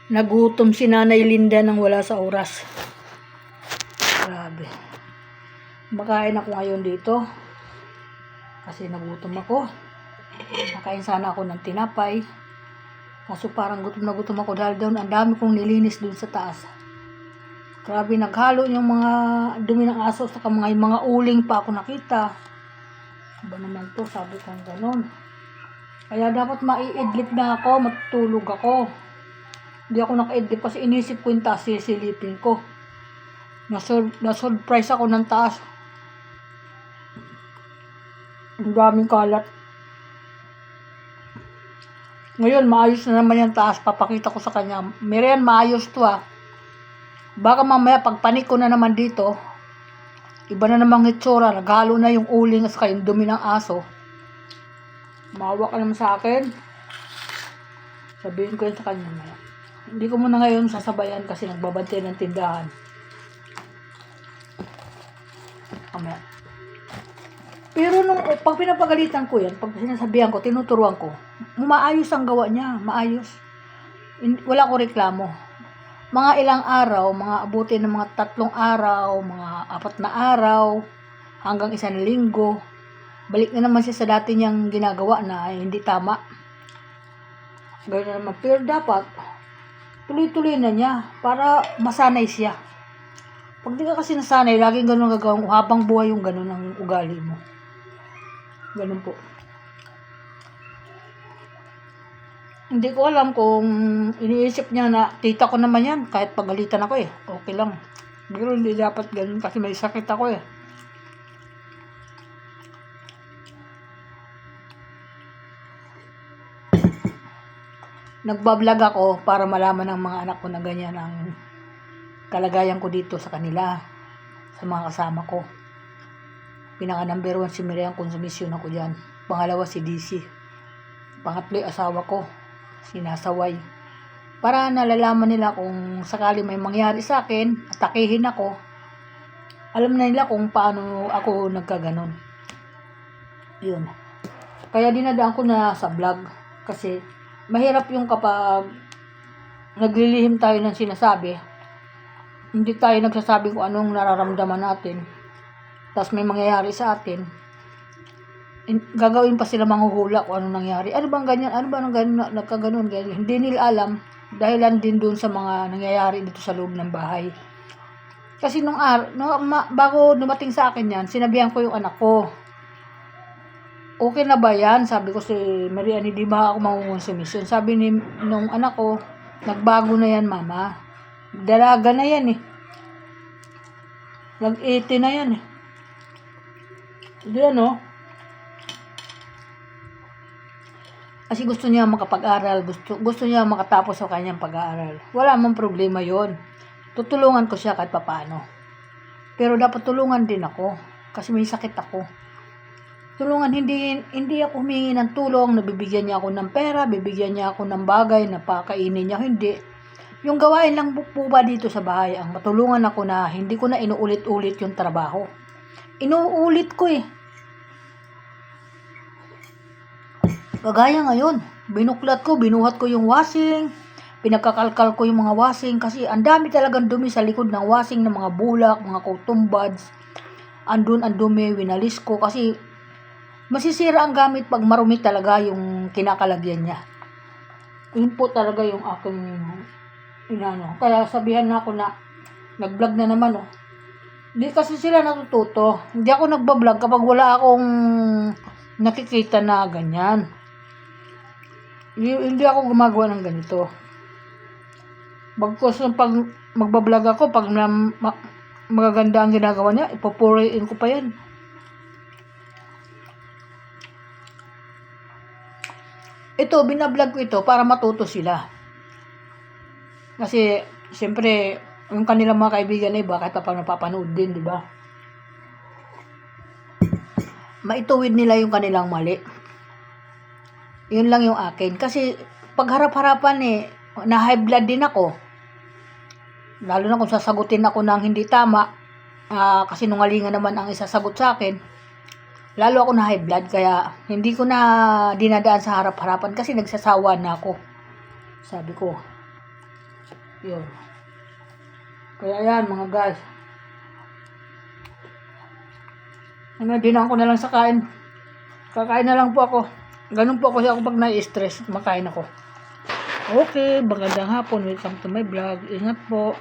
Nagutom si Nanay Linda nang wala sa oras. Grabe. Makain ako ngayon dito. Kasi nagutom ako. Nakain sana ako ng tinapay. Kaso parang gutom na gutom ako dahil doon ang dami kong nilinis doon sa taas. Grabe, naghalo yung mga dumi ng aso sa mga uling pa ako nakita. Ba naman to, sabi ko gano'n. Kaya dapat maiidlip na ako, matutulog ako. Hindi ako naka-idlip kasi inisip ko yung taas, sisilipin ko. Na-surprise ako ng taas. Ang daming kalat. Ngayon, maayos na naman yung taas. Papakita ko sa kanya. Miriam, maayos to ah. Baka mamaya, pagpanik ko na naman dito, iba na namang itsura. Naghalo na yung uling at saka yung dumi ng aso. Maawa ka naman sa akin. Sabihin ko yun sa kanya. Hindi ko muna ngayon sasabayan kasi nagbabantay ng tindahan. Mamaya. Pero pag pinapagalitan ko yan, pag sinasabihan ko, tinuturuan ko, maayos ang gawa niya, maayos. Wala ko reklamo. Mga ilang araw, mga abutin ng mga 3 araw, mga 4 na araw, hanggang 1 linggo, balik na naman siya sa dati niyang ginagawa na hindi tama. Gano'n naman. Pero dapat, tuloy-tuloy na niya para masanay siya. Pag di ka kasi nasanay, laging gano'n gagawin mo, habang buhay yung gano'n ang ugali mo. Gano'n po. Hindi ko alam kung iniisip niya na tita ko naman yan, kahit pagalitan ako eh, okay lang. Pero hindi dapat gano'n kasi may sakit ako eh. Nagbablog ako para malaman ng mga anak ko na ganyan ang kalagayan ko dito sa kanila, sa mga kasama ko. Pinaka number 1 si Miriam, konsumisyon ako dyan. Pangalawa si DC. Pangatlo yung asawa ko, sinasaway. Para nalalaman nila kung sakali may mangyari sa akin, atakihin ako, alam na nila kung paano ako nagkaganon. Yun. Kaya dinadaan ko na sa vlog kasi mahirap yung kapag naglilihim tayo ng sinasabi, hindi tayo nagsasabi kung anong nararamdaman natin, tapos may mangyayari sa atin, gagawin pa sila manghuhula kung anong nangyari. Ano bang ganyan? Ano ba nang ganyan? Nagkaganon, ganyan. Hindi nila alam, dahilan din dun sa mga nangyayari dito sa loob ng bahay. Kasi bago dumating sa akin yan, sinabihan ko yung anak ko, okay na ba yan? Sabi ko si Marian, hindi ba ako mangungonsumisyon? Sabi nung anak ko, nagbago na yan mama. Dalaga na yan eh. Nag-80 na yan eh. Diyan oh. Kasi gusto niya makapag-aral, gusto niya makatapos sa kanyang pag-aaral. Wala mong problema yon. Tutulungan ko siya kahit papaano. Pero dapat tulungan din ako kasi may sakit ako. Tulungan, hindi ako humingi ng tulong, nabibigyan niya ako ng pera, bibigyan niya ako ng bagay na pakainin niya, hindi. Yung gawain lang po ba dito sa bahay, ang matulungan ako na hindi ko na inuulit-ulit yung trabaho. Inuulit ko eh. Kagaya ngayon, binuklat ko, binuhat ko yung washing, pinagkakalkal ko yung mga washing kasi ang dami talagang dumi sa likod ng washing ng mga bulak, mga cotton buds. Andun ang dumi, winalis ko kasi masisira ang gamit pag marumi talaga yung kinakalagyan niya. Yun po talaga yung aking inano. Kaya sabihan na ako na nag-vlog na naman oh. Hindi kasi sila natututo. Hindi ako nagbablog kapag wala akong nakikita na ganyan. Hindi ako gumagawa ng ganito. Bagkos pag magbablog ako, pag magaganda ang ginagawa niya, ipupuriin ko pa yan. Ito, binablog ko ito para matuto sila. Kasi, siyempre, yung kanilang mga kaibigan na iba, kahit pa napapanood din, di ba? Maituwid nila yung kanilang mali. Yun lang yung akin. Kasi, pag harap-harapan na high blood din ako. Lalo na kung sasagutin ako ng hindi tama, kasi nungalingan naman ang isasagot sa akin. Lalo ako na high blood, kaya hindi ko na dinadaan sa harap-harapan kasi nagsasawa na ako. Sabi ko, Yun. Kaya yan mga guys. Dinaan ko na lang sa kain. Kakain na lang po ako. Ganun po ako pag nai-stress. Makain ako. Okay, magandang hapon. Welcome to my vlog. Ingat po.